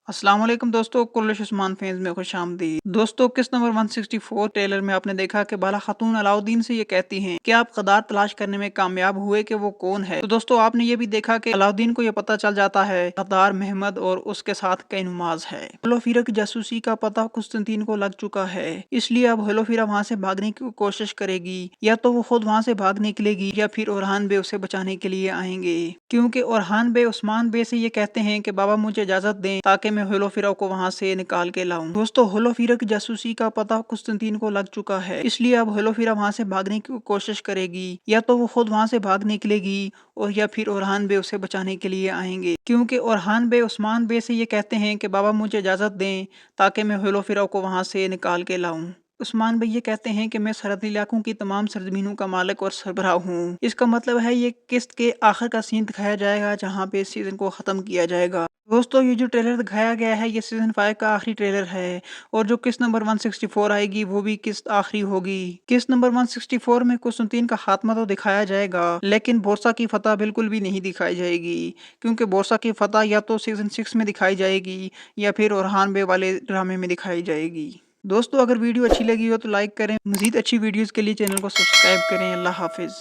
अस्सलाम वालेकुम दोस्तों, कुल्लुश उस्मान फेंस में खुश आमदीद। दोस्तों, किस्त नंबर 164 ट्रेलर में आपने देखा कि बाला खातून अलाउद्दीन से ये कहती हैं कि आप गद्दार तलाश करने में कामयाब हुए कि वो कौन है। तो दोस्तों, आपने ये भी देखा कि अलाउद्दीन को ये पता चल जाता है गद्दार महमद और उसके साथ कैनुमाज है। होलोफीरा की जासूसी का पता कुस्तुनतीन को लग चुका है, इसलिए अब होलोफीरा वहाँ से भागने की कोशिश करेगी। या तो वो खुद वहाँ से भाग निकलेगी या फिर ओरहान बे उसे बचाने के लिए आएंगे, क्योंकि ओरहान बे उस्मान बे से ये कहते हैं कि बाबा मुझे इजाजत दें ताकि मैं होलोफीरा को वहां से निकाल के लाऊं। दोस्तों, होलोफीरा की जासूसी का पता कुस्तुनतीन को लग चुका है, इसलिए अब होलोफीरा वहां से भागने की कोशिश करेगी। या तो वो खुद वहां से भाग निकलेगी और या फिर ओरहान बे उसे बचाने के लिए आएंगे, क्योंकि ओरहान बे उस्मान बे से ये कहते हैं कि बाबा मुझे इजाजत दें ताकि मैं होलोफीरा को वहां से निकाल के लाऊं। उस्मान भाई ये कहते हैं कि मैं सरहदी इलाकों की तमाम सरजमीनों का मालिक और सरबराह हूँ। इसका मतलब है ये किस्त के आखिर का सीन दिखाया जाएगा जहाँ पे इस सीजन को खत्म किया जाएगा। दोस्तों, ये जो ट्रेलर दिखाया गया है ये सीजन 5 का आखिरी ट्रेलर है, और जो किस्त नंबर 164 आएगी वो भी किस्त आखिरी होगी। किस्त नंबर 164 में कुस्तुनतीन का खात्मा तो दिखाया जाएगा, लेकिन बोरसा की फतह बिल्कुल भी नहीं दिखाई जाएगी, क्योंकि बोरसा की फतह या तो सीजन 6 में दिखाई जाएगी या फिर ओरहान बे वाले ड्रामे में दिखाई जाएगी। दोस्तों, अगर वीडियो अच्छी लगी हो तो लाइक करें, मजीद अच्छी वीडियोस के लिए चैनल को सब्सक्राइब करें। अल्लाह हाफिज़।